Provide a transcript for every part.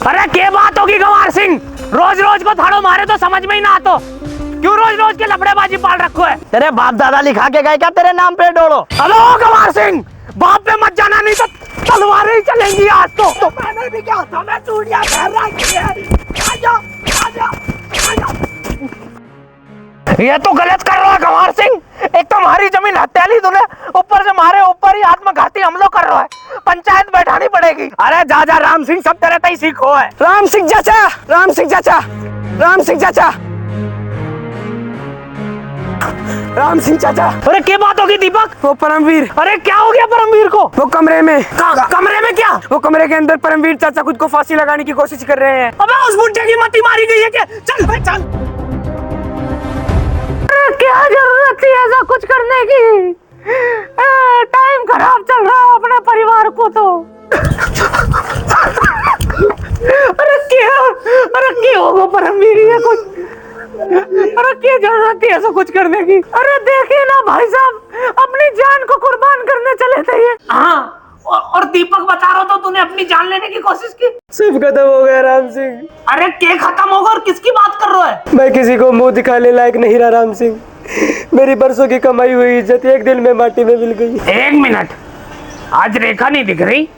अरे क्या बात होगी गंवार सिंह, रोज रोज को थाड़ो मारे तो समझ में ही ना आतो, क्यों रोज रोज के लफड़ेबाजी पाल रखो है? तेरे बाप दादा लिखा के गए क्या तेरे नाम पे डोलो? हेलो गंवार सिंह, बाप पे मत जाना नहीं तो तलवारें ही चलेंगी आज तो मैंने भी क्या था, मैं चूड़ियां पहन रखी है। आजा, आजा, आजा। ये तो गलत कर रहा है गंवार सिंह, एक तो हमारी जमीन हत्याली तूने, ऊपर से मारे ऊपर ही आत्मघाती हमलों कर रहा है, पंचायत बैठानी पड़ेगी। अरे जा जा राम सिंह, सब तेरे तय सीखो है। राम सिंह चाचा, राम सिंह चाचा, राम सिंह चाचा, राम सिंह चाचा। अरे क्या बात होगी दीपक? वो परमवीर। अरे क्या हो गया परमवीर को? वो कमरे में। कमरे में क्या? वो कमरे के अंदर परमवीर चाचा खुद को फांसी लगाने की कोशिश कर रहे हैं। अबे उस बुड्ढे की मती मारी गई है क्या? चल भाई चल। अरे क्या जरूरत थी ऐसा कुछ करने की? टाइम खराब चल रहा है अपने परिवार को तो। अरे क्या होगा परमवीर ये कुछ? अरे क्या जरूरत थी ऐसा कुछ करने की? अरे देखिए ना भाई साहब, अपनी जान को कुर्बान करने चले थे ये। हाँ, और दीपक बता रहा था तूने अपनी जान लेने की कोशिश की। सब खत्म हो गया राम सिंह। अरे क्या खत्म होगा और किसकी बात कर रहा है? मैं किसी को मुंह दिखाने लायक नहीं रहा राम सिंह, मेरी बरसों की कमाई हुई इज्जत एक दिन में माटी में मिल गई। एक मिनट, आज रेखा नहीं दिख रही?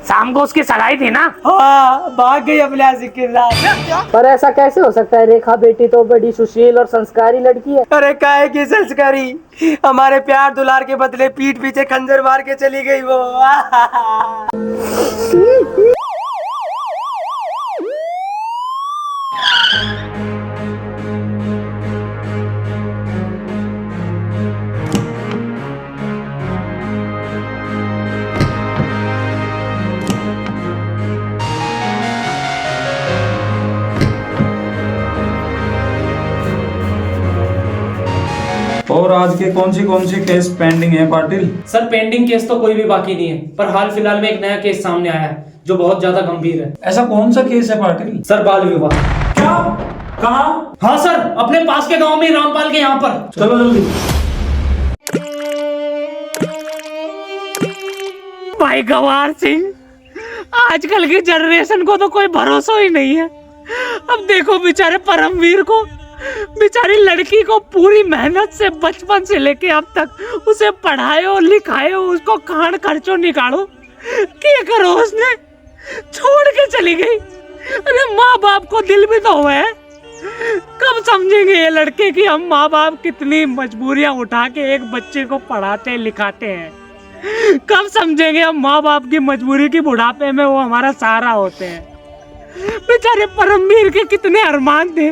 शाम को उसकी सगाई थी ना? हाँ, भाग गई अपने आशिक के साथ। पर ऐसा कैसे हो सकता है? रेखा बेटी तो बड़ी सुशील और संस्कारी लड़की है। अरे काहे की संस्कारी, हमारे प्यार दुलार के बदले पीठ पीछे खंजर मार के चली गई वो। और आज के कौन सी केस पेंडिंग है पाटिल? सर पेंडिंग केस तो कोई भी बाकी नहीं है, पर हाल फिलहाल में एक नया केस सामने आया है जो बहुत ज्यादा गंभीर है। ऐसा कौन सा केस है पाटिल? सर बाल विवाह। क्या? कहाँ? हाँ सर, अपने पास के गांव में रामपाल के यहाँ पर। चलो जल्दी। भाई गंवार सिंह, आजकल की जनरेशन को तो कोई भरोसा ही नहीं है। अब देखो बेचारे परमवीर को, बेचारी लड़की को पूरी मेहनत से बचपन से लेके अब तक उसे पढ़ायो लिखायो, उसको खान खर्चो निकालो, क्या करो उसने छोड़ के चली गई। अरे माँ बाप को दिल भी तो हुआ है, कब समझेंगे ये लड़के कि हम माँ बाप कितनी मजबूरियां उठा के एक बच्चे को पढ़ाते लिखाते हैं। कब समझेंगे हम माँ बाप की मजबूरी की बुढ़ापे में वो हमारा सहारा होते हैं। बेचारे परमवीर के कितने अरमान थे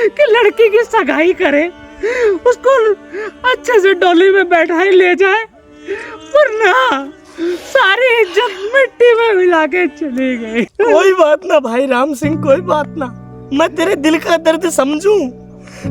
कि लड़की की सगाई करे, उसको अच्छे से डोली में बैठाई ले जाए, पर ना, सारी इज्जत मिट्टी में मिला के चली गई। कोई बात ना भाई राम सिंह, कोई बात ना, मैं तेरे दिल का दर्द समझूं।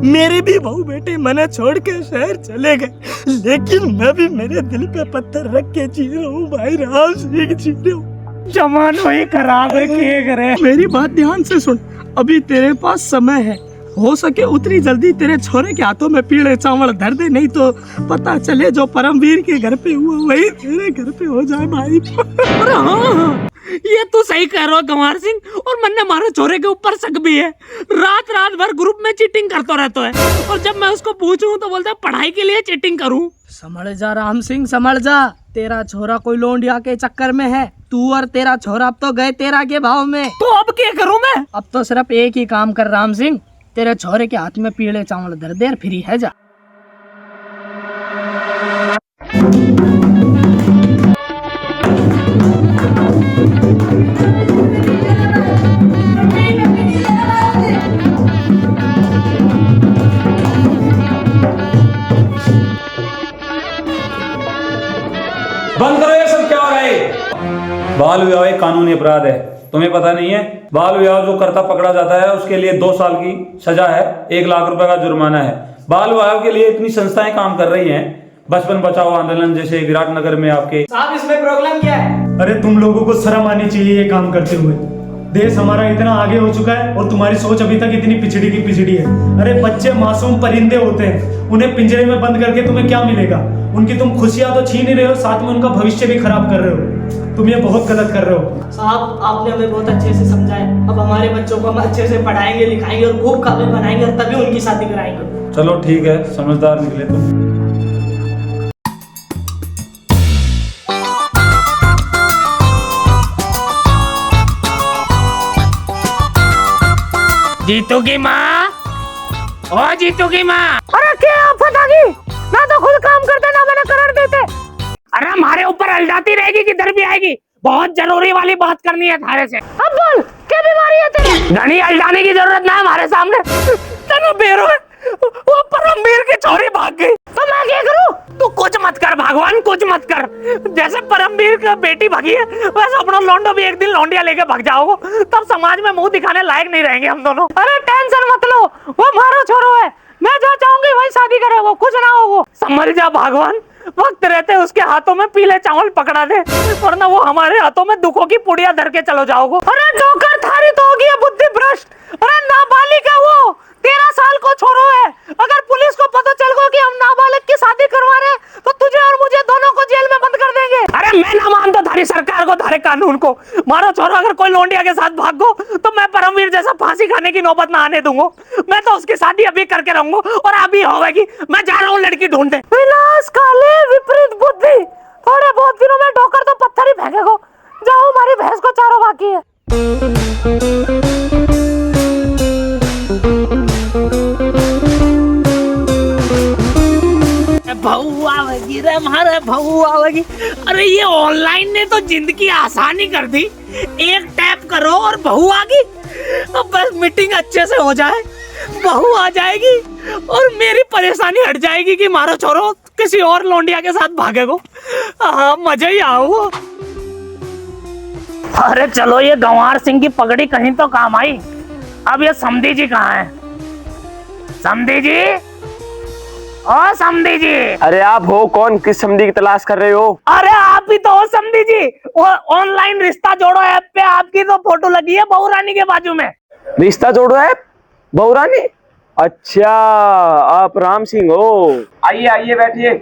मेरे भी बहू बेटे मने छोड़ के शहर चले गए, लेकिन मैं भी मेरे दिल पे पत्थर रख के जी रहा हूँ भाई राम सिंह, जी रहा हूँ। जमानो ही खराब है, क्या करे। मेरी बात ध्यान से सुन, अभी तेरे पास समय है, हो सके उतनी जल्दी तेरे छोरे के हाथों में पीले चावल धर दे, नहीं तो पता चले जो परमवीर के घर पे हुआ वही तेरे घर पे हो जाए भाई। अरे हाँ, ये तो सही कह रहा हो गंवार सिंह, और मन ने हमारे छोरे के ऊपर शक भी है। रात रात भर ग्रुप में चीटिंग करता रहता है, और जब मैं उसको पूछूं तो बोलता है पढ़ाई के लिए चीटिंग करूं। संभल जा राम सिंह, संभल जा, तेरा छोरा कोई लोंडिया के चक्कर में है। तू और तेरा छोरा अब तो गए तेरा के भाव में। तो अब क्या करूं मैं? अब तो सिर्फ एक ही काम कर राम सिंह, तेरे छोरे के हाथ में पीले चावल धर दे, फ्री है जा। बंद करो ये सब, क्या हो रहा है? बाल विवाह एक कानूनी अपराध है, तुम्हें पता नहीं है? बाल विवाह जो करता पकड़ा जाता है उसके लिए 2 साल की सजा है, 1 लाख रुपए का जुर्माना है। बाल विवाह के लिए इतनी संस्थाएं काम कर रही हैं, बचपन बचाओ आंदोलन जैसे विराटनगर में आपके। साहब इसमें प्रॉब्लम क्या है? अरे तुम लोगों को शर्म आनी चाहिए ये काम करते हुए। देश हमारा इतना आगे हो चुका है और तुम्हारी सोच अभी तक इतनी पिछड़ी की पिछड़ी है। अरे बच्चे मासूम परिंदे होते हैं, उन्हें पिंजरे में बंद करके तुम्हें क्या मिलेगा? उनकी तुम खुशियां तो छीन ही रहे हो, साथ में उनका भविष्य भी खराब कर रहे हो। तुम ये बहुत गलत कर रहे हो। साहब आपने हमें बहुत अच्छे से समझाया, अब हमारे बच्चों को हम अच्छे से पढ़ाएंगे लिखाएंगे और खूब काबिल बनाएंगे और तभी उनकी शादी कराएंगे। चलो ठीक है, समझदार निकले तुम। जीतू की माँ, ओ जीतू की माँ, अरे क्या आफत आ गई? मैं तो खुद काम करते ना मैंने कर देते। अरे हमारे ऊपर अलझाती रहेगी किधर भी आएगी, बहुत जरूरी वाली बात करनी है थारे से। अब बोल क्या बीमारी है तेरी? घनी अलझाने की जरूरत ना है हमारे सामने। तेरा बेरो है, वो परमवीर की छोरी भाग गई तो मैं क्या करूं? तू कुछ मत कर भगवान, कुछ मत कर। जैसे परमवीर का बेटी भागी है वैसे अपना लौंडो भी एक दिन लौंडिया लेके भाग जाओगे, तब समाज में मुंह दिखाने लायक नहीं रहेंगे हम दोनों। अरे टेंशन मत लो, वो मारो छोरो है, मैं जो चाहूंगी वही शादी करेगा, कुछ ना हो। संभल जा भगवान, वक्त रहते उसके हाथों में पीले चावल पकड़ा दे, वरना वो हमारे हाथों में दुखों की पुड़िया धर के चलो जाओगे। अरे जोकर थारी तो होगी बुद्धि भ्रष्ट। अरे नाबालिग है वो, 13 साल को छोरो है। अगर पुलिस को पता चल गया कि हम नाबालिग की शादी करवा रहे हैं तो तुझे और मुझे दोनों को जेल में बंद कर देंगे। अरे मैं ना मानता थारी सरकार को, थारे कानून को। मारो छोरो, अगर कोई लौंडिया के साथ भागो तो मैं परमवीर जैसा फांसी खाने की नौबत ना आने दूंगा। मैं तो उसकी शादी अभी करके रहूंगा और अभी होगी। मैं जा रहा हूँ लड़की ढूंढने। विनाश काले विपरीत बुद्धि, थोड़े बहुत दिनों में डोकर तो पत्थर ही फेंकेगा। जाओ हमारी भैंस को चारो बाकी है। बहू आवेगी रे हमारे, बहू आवेगी। अरे ये ऑनलाइन ने तो जिंदगी आसानी कर दी, एक टैप करो और बहू आ गई। अब बस मीटिंग अच्छे से हो जाए, बहू आ जाएगी और मेरी परेशानी हट जाएगी कि मारो छोरो किसी और लौंडिया के साथ भागेगो। हाँ मजा ही आओ। अरे चलो, ये गंवार सिंह की पगड़ी कहीं तो काम आई। अब ये समधी जी कहाँ है? समधी जी, ओ समधी जी। अरे आप हो कौन? किस समधी की तलाश कर रहे हो? अरे आप ही तो हो समधी जी, वो ऑनलाइन रिश्ता जोड़ो ऐप पे आपकी तो फोटो लगी है बहू रानी के बाजू में। रिश्ता जोड़ो ऐप? बहू रानी? अच्छा, आप राम सिंह हो। आइए आइए बैठिए।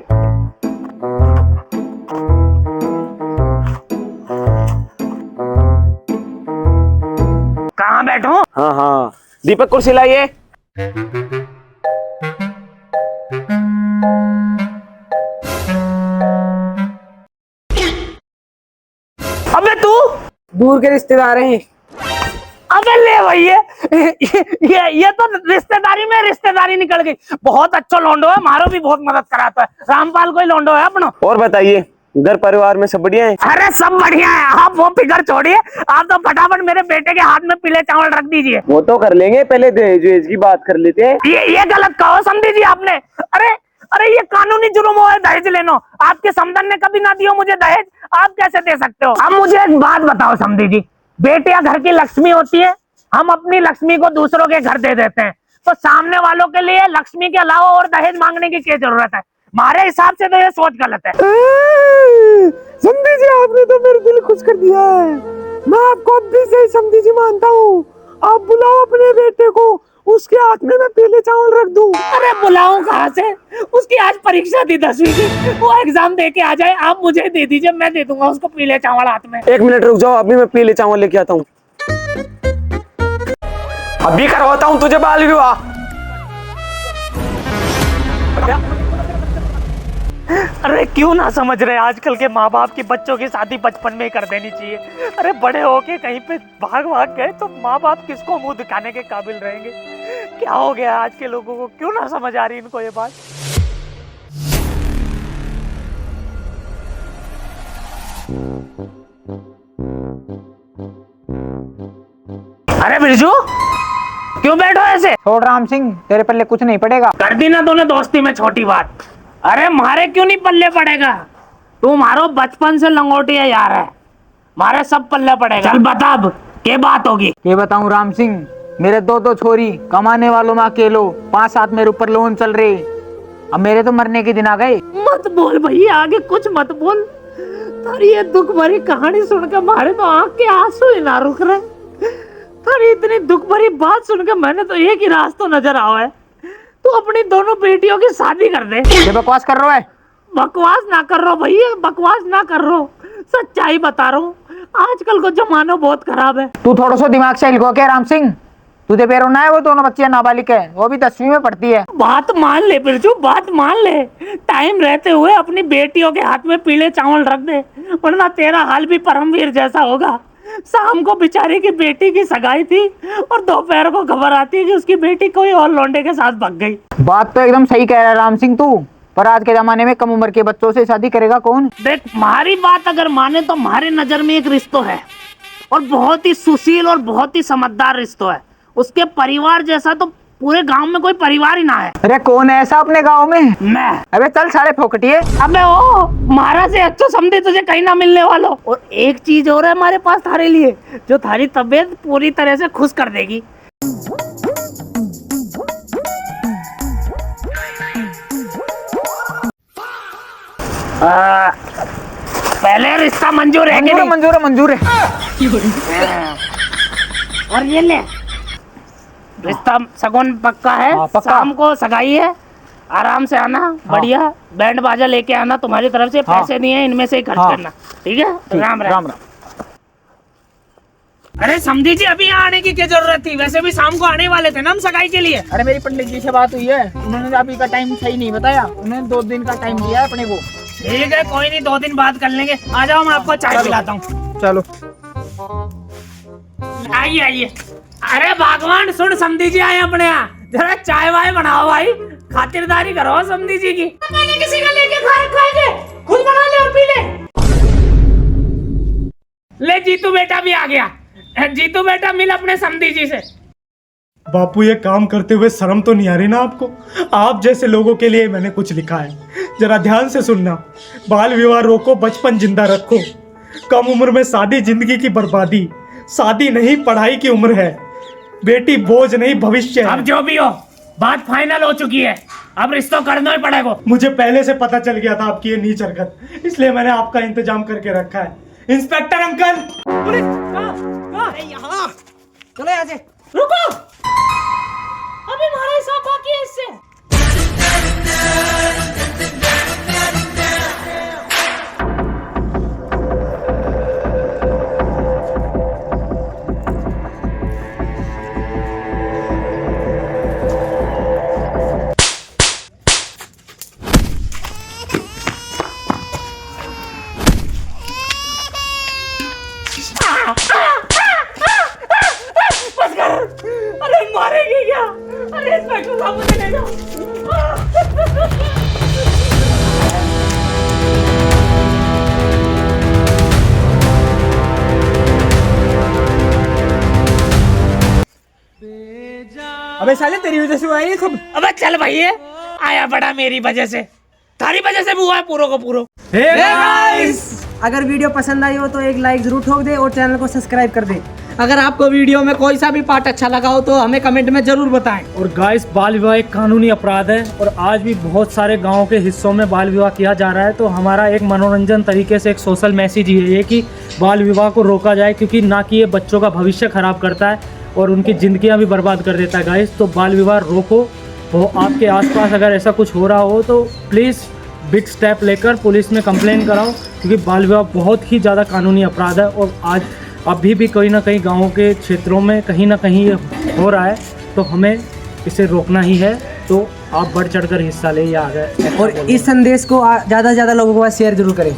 कहाँ बैठो? हाँ हाँ, दीपक कुर्सी लाइए। अबे तू दूर के रिश्तेदार हैं। अबे ले भैया, ये तो रिश्तेदारी में रिश्तेदारी निकल गई। बहुत अच्छा लौंडो है, मारो भी बहुत मदद कराता है। रामपाल कोई लौंडो है अपना। और बताइए, घर परिवार में सब बढ़िया है? अरे सब बढ़िया है, आप वो फिकर छोड़िए, आप तो फटाफट मेरे बेटे के हाथ में पीले चावल रख दीजिए। वो तो कर लेंगे, पहले दहेज की बात कर लेते हैं। ये गलत कहो समझी जी आपने। अरे ये कानूनी जुर्म है दहेज लेना। आपके समधन ने कभी ना दियो मुझे दहेज, आप कैसे दे सकते हो? अब मुझे एक बात बताओ समधी जी, बेटियां घर की लक्ष्मी होती है, हम अपनी लक्ष्मी को दूसरों के घर दे देते हैं, तो सामने वालों के लिए लक्ष्मी के अलावा और दहेज मांगने की क्या जरूरत है? हमारे हिसाब से तो ये सोच गलत है। समधी जी, आपने तो मेरा दिल खुश कर दिया है। मैं आपको अब भी सही समधी जी मानता हूँ। आप बुलाओ अपने बेटे को, उसके हाथ में मैं पीले चावल रख दूं। अरे बुलाऊं कहाँ से? उसकी आज परीक्षा थी 10वीं की, वो एग्जाम दे के आ जाए, आप मुझे दे दीजिए, मैं दे दूंगा उसको पीले चावल हाथ में। 1 मिनट रुक जाओ, अभी मैं पीले चावल लेके आता हूँ। अभी करवाता हूँ तुझे बाल विवाह। अरे क्यों ना समझ रहे, आजकल के माँ बाप की बच्चों की शादी बचपन में ही कर देनी चाहिए। अरे बड़े होके कहीं पे भाग गए तो माँ बाप किसको मुंह दिखाने के काबिल रहेंगे? क्या हो गया आज के लोगों को, क्यों ना समझ आ रही इनको ये बात? अरे बिरजू, क्यों बैठो ऐसे? छोड़ राम सिंह, तेरे पल्ले कुछ नहीं पड़ेगा। कर दी ना तूने दोस्ती में छोटी बात। अरे मारे क्यों नहीं पल्ले पड़ेगा? तू मारो बचपन से लंगोटिया यार है, मारे सब पल्ले पड़ेगा। चल बता अब क्या बात होगी? ये बताऊं राम सिंह, मेरे 2 छोरी कमाने वालों में अकेलो, 5-7 मेरे ऊपर लोन चल रहे। अब मेरे तो मरने के दिन आ गए। मत बोल भैया, आगे कुछ मत बोल। तारी ये दुख भरी कहानी सुनकर मारे तो आंख के आंसू ही ना रुक रहे। तारी इतनी दुख भरी बात सुनकर मैंने तो एक ही रास्ता नजर आया है, तू अपनी दोनों बेटियों की शादी कर दे। ये बकवास कर रहा है? बकवास ना कर रहा भैया, बकवास ना कर रहा, सच्चाई बता रहा हूँ। आजकल को जमाना बहुत खराब है। तू थोड़ा सा दिमाग से हिलको क्या राम सिंह? तुझे बेरो ना है, वो दोनों बच्चियां नाबालिग है, वो भी 10वीं में पढ़ती है। बात मान ले बिरजू, बात मान ले। टाइम रहते हुए अपनी बेटियों के हाथ में पीले चावल रख दे, वरना तेरा हाल भी परमवीर जैसा होगा। शाम को बेचारी की बेटी की सगाई थी और दोपहर को खबर आती है कि उसकी बेटी कोई और लौंडे के साथ भाग गई। बात तो एकदम सही कह रहा है राम सिंह तू, पर आज के जमाने में कम उम्र के बच्चों से शादी करेगा कौन? देख, हमारी बात अगर माने तो हमारे नजर में एक रिश्तो है, और बहुत ही सुशील और बहुत ही समझदार रिश्तो है। उसके परिवार जैसा तो पूरे गांव में कोई परिवार ही ना है। अरे कौन है ऐसा अपने गांव में? मैं। अबे चल साले फोकटिए। अबे ओ महाराज से अच्छो समझे तुझे कहीं ना मिलने वालों। और एक चीज और है हमारे पास थारे लिए, जो थारी तबीयत पूरी तरह से खुश कर देगी। पहले रिश्ता मंजूर है कि नहीं? मंजूर है, मंजूर है। और ये ले, रिश्ता सगुन पक्का है। पक्का। शाम को सगाई है, आराम से आना, बढ़िया बैंड बाजा लेके आना। तुम्हारी तरफ से पैसे दिए हैं, इनमें से ही खर्च करना, ठीक है? राम राम। अरे समझी जी, अभी यहाँ आने की क्या जरूरत थी? वैसे भी शाम को आने वाले थे ना हम सगाई के लिए। अरे मेरी पंडित जी से बात हुई है, उन्होंने अभी का टाइम सही नहीं बताया, उन्होंने 2 दिन का टाइम दिया है अपने को। ठीक है, कोई नहीं, 2 दिन बाद कर लेंगे। आ जाओ, मैं आपको चाय पिलाता हूँ। चलो आइए आइए। अरे भगवान सुन, समधी जी आए अपने यहाँ, जरा चाय वाय बनाओ भाई, खातिरदारी करो समधी जी की। मैंने किसी का लेके खाएंगे, खुद बना ले और पी ले। जीतू बेटा भी आ गया। जीतू बेटा मिल अपने समधी जी से। बापू ये काम करते हुए शर्म तो नहीं आ रही ना आपको? आप जैसे लोगों के लिए मैंने कुछ लिखा है, जरा ध्यान से सुनना। बाल विवाह रोको, बचपन जिंदा रखो। कम उम्र में शादी जिंदगी की बर्बादी। शादी नहीं, पढ़ाई की उम्र है। बेटी बोझ नहीं, भविष्य है। अब जो भी हो, बात फाइनल हो चुकी है, अब रिश्ता करना ही पड़ेगा। मुझे पहले से पता चल गया था आपकी ये नीच हरकत, इसलिए मैंने आपका इंतजाम करके रखा है। इंस्पेक्टर अंकल, यहाँ चलो यहाँ से। रुको, अभी हमारा हिसाब बाकी है इससे। बस कर, अरे मारेंगे क्या? अरे इंस्पेक्टर साहब मुझे ले जाओ। अबे साले तेरी वजह से हुआ है ये सब। अबे चल भैया, आया बड़ा मेरी वजह से, थारी वजह से भी हुआ है पूरो को पूरो। अगर वीडियो पसंद आई हो तो एक लाइक जरूर ठोक दे और चैनल को सब्सक्राइब कर दे। अगर आपको वीडियो में कोई सा भी पार्ट अच्छा लगा हो तो हमें कमेंट में जरूर बताएं। और गाइस, बाल विवाह एक कानूनी अपराध है और आज भी बहुत सारे गांवों के हिस्सों में बाल विवाह किया जा रहा है। तो हमारा एक मनोरंजन तरीके से एक सोशल मैसेज ही है ये कि बाल विवाह को रोका जाए, क्योंकि ना कि ये बच्चों का भविष्य खराब करता है और उनकी ज़िंदगियाँ भी बर्बाद कर देता है। गाइस, तो बाल विवाह रोको। वो आपके आसपास अगर ऐसा कुछ हो रहा हो तो प्लीज़ बिग स्टेप लेकर पुलिस में कंप्लेन कराओ, क्योंकि बाल विवाह बहुत ही ज़्यादा कानूनी अपराध है और आज अभी भी कहीं ना कहीं गाँवों के क्षेत्रों में कहीं ना कहीं ये हो रहा है। तो हमें इसे रोकना ही है। तो आप बढ़ चढ़कर हिस्सा ले, आ गए। और इस संदेश को ज़्यादा से ज़्यादा लोगों के पास शेयर जरूर करें।